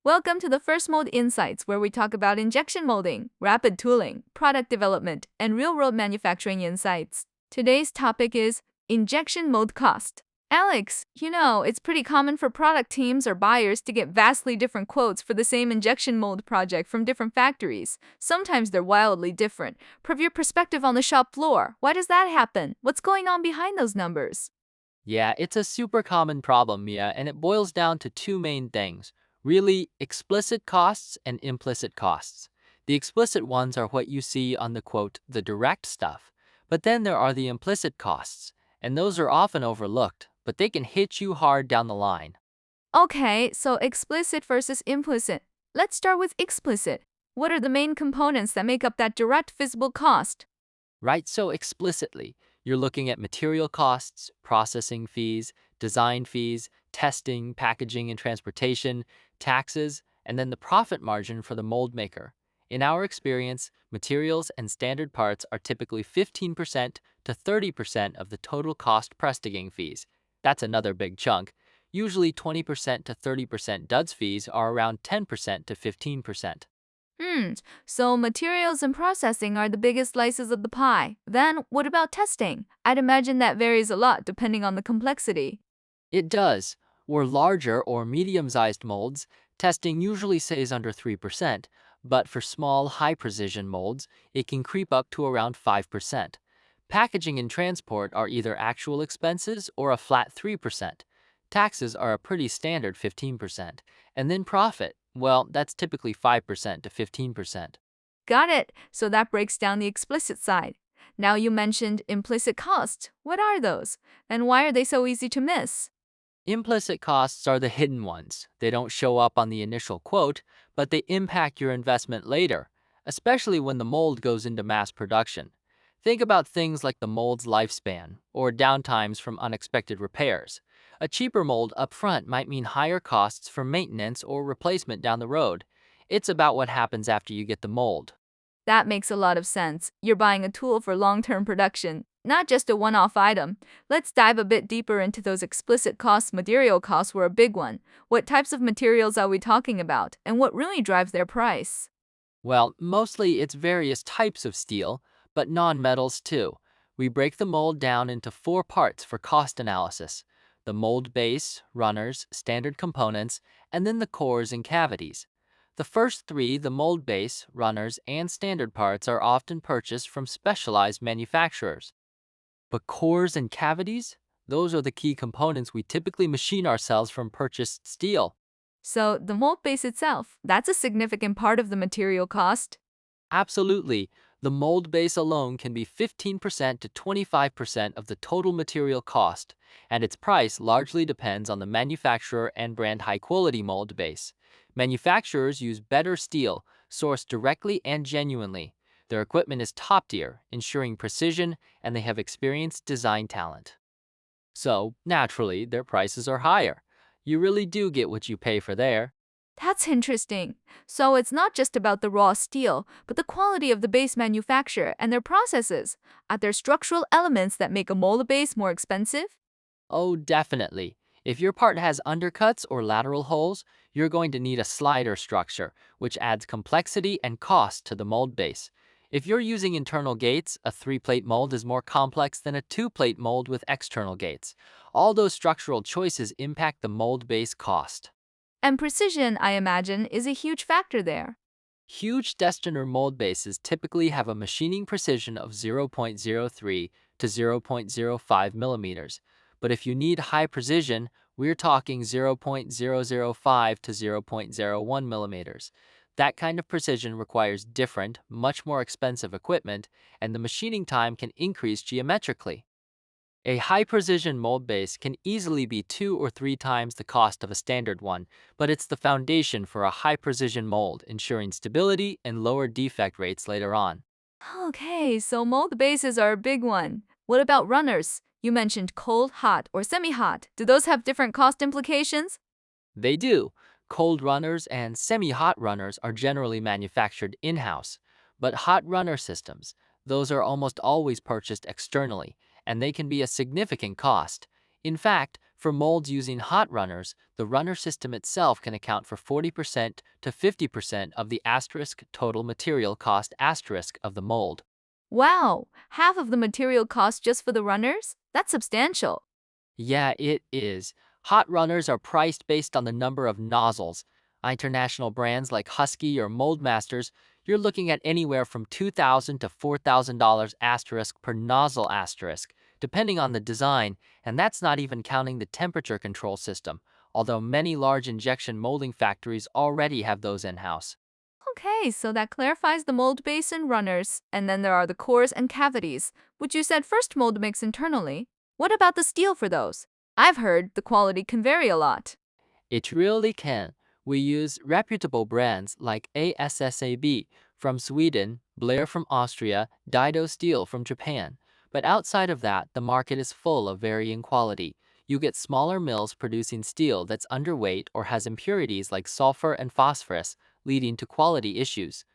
Welcome to the First Mold Insights, where we talk about injection molding, rapid tooling, product development, and real-world manufacturing insights. Today's topic is injection mold cost. Alex, it's pretty common for product teams or buyers to get vastly different quotes for the same injection mold project from different factories. Sometimes they're wildly different. From your perspective on the shop floor, why does that happen? What's going on behind those numbers? Yeah, it's a super common problem, Mia, and it boils down to two main things. Really, explicit costs and implicit costs. The explicit ones are what you see on the quote, the direct stuff. But then there are the implicit costs, and those are often overlooked, but they can hit you hard down the line. Okay, so explicit versus implicit. Let's start with explicit. What are the main components that make up that direct visible cost? Right? So explicitly, you're looking at material costs, processing fees, design fees, testing, packaging and transportation, taxes, and then the profit margin for the mold maker. In our experience, materials and standard parts are typically 15% to 30% of the total cost prestigiing fees. That's another big chunk. Usually 20% to 30% duds fees are around 10% to 15%. Hmm, so materials and processing are the biggest slices of the pie. Then, what about testing? I'd imagine that varies a lot depending on the complexity. It does. For larger or medium-sized molds, testing usually stays under 3%, but for small, high-precision molds, it can creep up to around 5%. Packaging and transport are either actual expenses or a flat 3%. Taxes are a pretty standard 15%. And then profit, well, that's typically 5% to 15%. Got it. So that breaks down the explicit side. Now you mentioned implicit costs. What are those? And why are they so easy to miss? Implicit costs are the hidden ones. They don't show up on the initial quote, but they impact your investment later, especially when the mold goes into mass production. Think about things like the mold's lifespan or downtimes from unexpected repairs. A cheaper mold up front might mean higher costs for maintenance or replacement down the road. It's about what happens after you get the mold. That makes a lot of sense. You're buying a tool for long-term production, not just a one-off item. Let's dive a bit deeper into those explicit costs. Material costs were a big one. What types of materials are we talking about, and what really drives their price? Well, mostly it's various types of steel, but non-metals too. We break the mold down into four parts for cost analysis: the mold base, runners, standard components, and then the cores and cavities. The first three, the mold base, runners, and standard parts, are often purchased from specialized manufacturers. But cores and cavities? Those are the key components we typically machine ourselves from purchased steel. So, the mold base itself, that's a significant part of the material cost. Absolutely. The mold base alone can be 15% to 25% of the total material cost, and its price largely depends on the manufacturer and brand. High quality mold base. Manufacturers use better steel, sourced directly and genuinely. Their equipment is top tier, ensuring precision, and they have experienced design talent. So, naturally, their prices are higher. You really do get what you pay for there. That's interesting. So it's not just about the raw steel, but the quality of the base manufacture and their processes. Are there structural elements that make a mold base more expensive? Oh, definitely. If your part has undercuts or lateral holes, you're going to need a slider structure, which adds complexity and cost to the mold base. If you're using internal gates, a three-plate mold is more complex than a two-plate mold with external gates. All those structural choices impact the mold base cost. And precision, I imagine, is a huge factor there. Huge Destiner mold bases typically have a machining precision of 0.03 to 0.05 millimeters, but if you need high precision, we're talking 0.005 to 0.01 millimeters. That kind of precision requires different, much more expensive equipment, and the machining time can increase geometrically. A high-precision mold base can easily be 2 or 3 times the cost of a standard one, but it's the foundation for a high-precision mold, ensuring stability and lower defect rates later on. Okay, so mold bases are a big one. What about runners? You mentioned cold, hot, or semi-hot. Do those have different cost implications? They do. Cold runners and semi-hot runners are generally manufactured in-house, but hot runner systems, those are almost always purchased externally, and they can be a significant cost. In fact, for molds using hot runners, the runner system itself can account for 40% to 50% of the asterisk total material cost asterisk of the mold. Wow, half of the material cost just for the runners? That's substantial. Yeah, it is. Hot runners are priced based on the number of nozzles. International brands like Husky or Moldmasters, you're looking at anywhere from $2,000 to $4,000 asterisk per nozzle asterisk, depending on the design, and that's not even counting the temperature control system, although many large injection molding factories already have those in-house. Okay, so that clarifies the mold base and runners, and then there are the cores and cavities, which you said first mold mix internally. What about the steel for those? I've heard the quality can vary a lot. It really can. We use reputable brands like ASSAB from Sweden, Blair from Austria, Daido Steel from Japan. But outside of that, the market is full of varying quality. You get smaller mills producing steel that's underweight or has impurities like sulfur and phosphorus, leading to quality issues.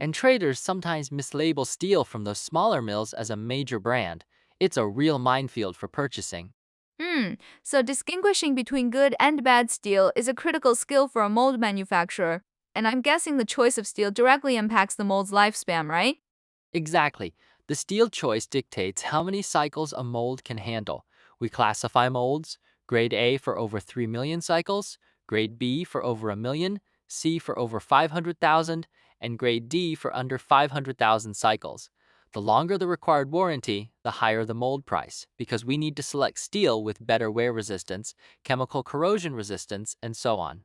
And traders sometimes mislabel steel from those smaller mills as a major brand. It's a real minefield for purchasing. Hmm, so distinguishing between good and bad steel is a critical skill for a mold manufacturer, and I'm guessing the choice of steel directly impacts the mold's lifespan, right? Exactly. The steel choice dictates how many cycles a mold can handle. We classify molds: grade A for over 3 million cycles, grade B for over a million, C for over 500,000, and grade D for under 500,000 cycles. The longer the required warranty, the higher the mold price, because we need to select steel with better wear resistance, chemical corrosion resistance, and so on.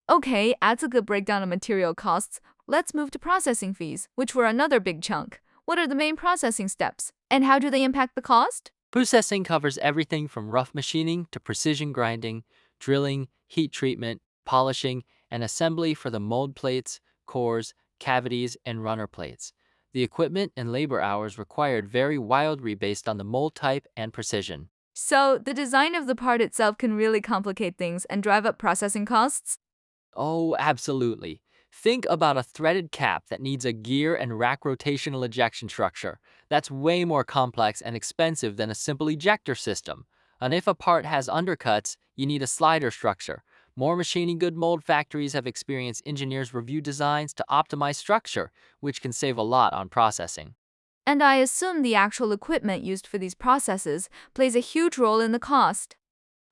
Okay, that's a good breakdown of material costs. Let's move to processing fees, which were another big chunk. What are the main processing steps, and how do they impact the cost? Processing covers everything from rough machining to precision grinding, drilling, heat treatment, polishing, and assembly for the mold plates, cores, cavities, and runner plates. The equipment and labor hours required vary wildly based on the mold type and precision. So, the design of the part itself can really complicate things and drive up processing costs? Oh, absolutely. Think about a threaded cap that needs a gear and rack rotational ejection structure. That's way more complex and expensive than a simple ejector system. And if a part has undercuts, you need a slider structure. More machining good mold factories have experienced engineers review designs to optimize structure, which can save a lot on processing. And I assume the actual equipment used for these processes plays a huge role in the cost.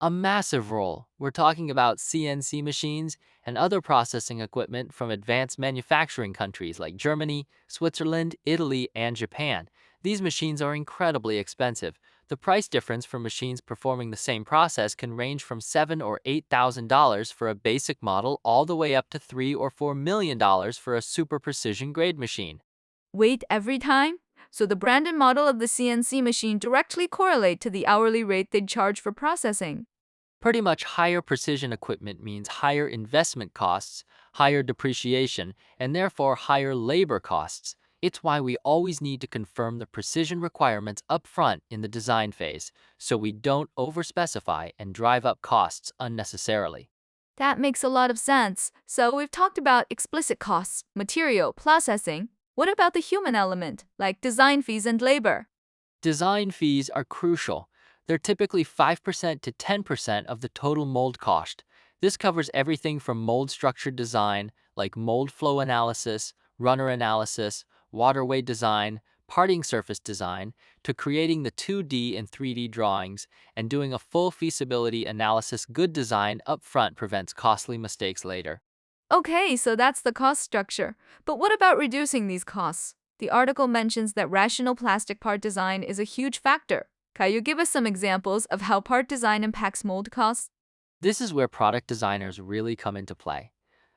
A massive role. We're talking about CNC machines and other processing equipment from advanced manufacturing countries like Germany, Switzerland, Italy, and Japan. These machines are incredibly expensive. The price difference for machines performing the same process can range from $7,000 or $8,000 for a basic model all the way up to $3 or $4 million for a super precision grade machine. Weight every time? So the brand and model of the CNC machine directly correlate to the hourly rate they'd charge for processing. Pretty much higher precision equipment means higher investment costs, higher depreciation, and therefore higher labor costs. It's why we always need to confirm the precision requirements up front in the design phase, so we don't overspecify and drive up costs unnecessarily. That makes a lot of sense. So we've talked about explicit costs, material, processing. What about the human element, like design fees and labor? Design fees are crucial. They're typically 5% to 10% of the total mold cost. This covers everything from mold structure design, like mold flow analysis, runner analysis, waterway design, parting surface design, to creating the 2D and 3D drawings, and doing a full feasibility analysis. Good design up front prevents costly mistakes later. Okay, so that's the cost structure. But what about reducing these costs? The article mentions that rational plastic part design is a huge factor. Can you give us some examples of how part design impacts mold costs? This is where product designers really come into play.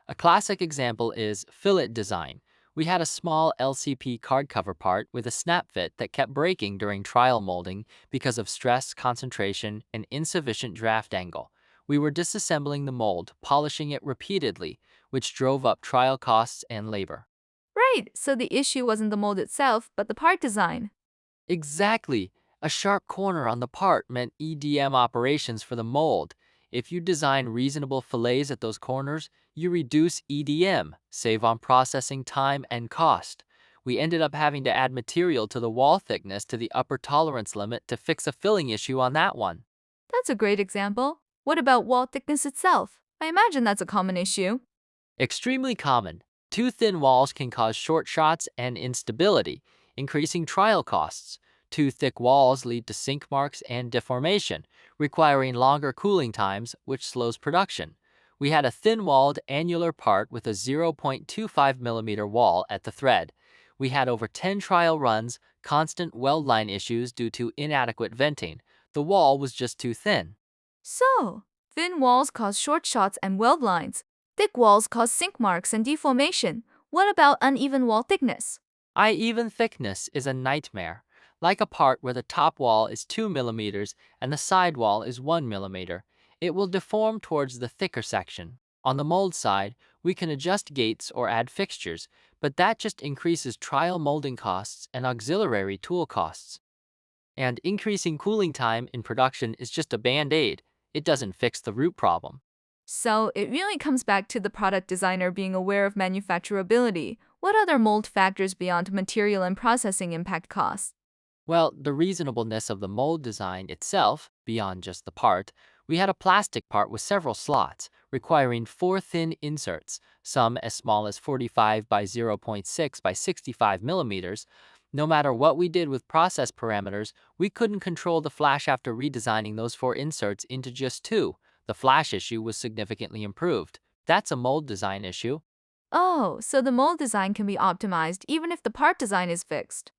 A classic example is fillet design. We had a small LCP card cover part with a snap fit that kept breaking during trial molding because of stress, concentration, and insufficient draft angle. We were disassembling the mold, polishing it repeatedly, which drove up trial costs and labor. Right, so the issue wasn't the mold itself, but the part design. Exactly. A sharp corner on the part meant EDM operations for the mold. If you design reasonable fillets at those corners, you reduce EDM, save on processing time and cost. We ended up having to add material to the wall thickness to the upper tolerance limit to fix a filling issue on that one. That's a great example. What about wall thickness itself? I imagine that's a common issue. Extremely common. Too thin walls can cause short shots and instability, increasing trial costs. Too thick walls lead to sink marks and deformation, requiring longer cooling times, which slows production. We had a thin-walled annular part with a 0.25 millimeter wall at the thread. We had over 10 trial runs, constant weld line issues due to inadequate venting. The wall was just too thin. So, thin walls cause short shots and weld lines. Thick walls cause sink marks and deformation. What about uneven wall thickness? Uneven thickness is a nightmare, like a part where the top wall is 2 millimeters and the side wall is 1 millimeter. It will deform towards the thicker section. On the mold side, we can adjust gates or add fixtures, but that just increases trial molding costs and auxiliary tool costs. And increasing cooling time in production is just a band-aid. It doesn't fix the root problem. So, it really comes back to the product designer being aware of manufacturability. What other mold factors beyond material and processing impact costs? Well, the reasonableness of the mold design itself, beyond just the part, we had a plastic part with several slots, requiring 4 thin inserts, some as small as 45 by 0.6 by 65 millimeters. No matter what we did with process parameters, we couldn't control the flash after redesigning those 4 inserts into just 2. The flash issue was significantly improved. That's a mold design issue. Oh, so the mold design can be optimized even if the part design is fixed.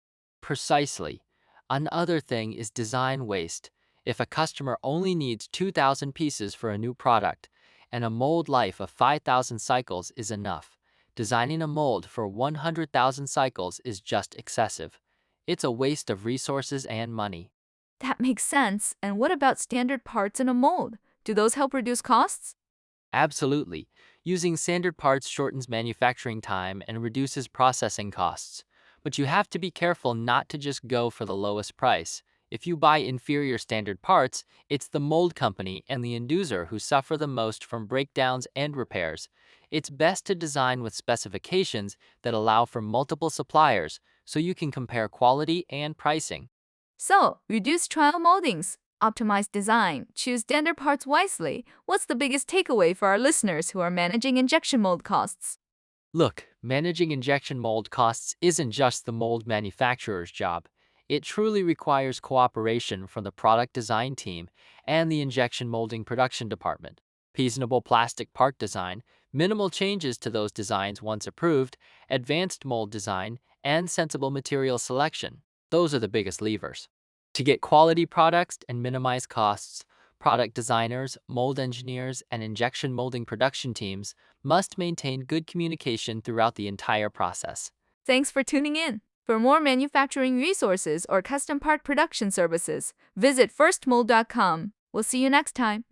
Precisely. Another thing is design waste. If a customer only needs 2,000 pieces for a new product, and a mold life of 5,000 cycles is enough, designing a mold for 100,000 cycles is just excessive. It's a waste of resources and money. That makes sense. And what about standard parts in a mold? Do those help reduce costs? Absolutely. Using standard parts shortens manufacturing time and reduces processing costs. But you have to be careful not to just go for the lowest price. If you buy inferior standard parts, it's the mold company and the end user who suffer the most from breakdowns and repairs. It's best to design with specifications that allow for multiple suppliers so you can compare quality and pricing. So, reduce trial moldings, optimize design, choose standard parts wisely. What's the biggest takeaway for our listeners who are managing injection mold costs? Look, managing injection mold costs isn't just the mold manufacturer's job. It truly requires cooperation from the product design team and the injection molding production department. Reasonable plastic part design, minimal changes to those designs once approved, advanced mold design, and sensible material selection. Those are the biggest levers. To get quality products and minimize costs, product designers, mold engineers, and injection molding production teams must maintain good communication throughout the entire process. Thanks for tuning in. For more manufacturing resources or custom part production services, visit firstmold.com. We'll see you next time.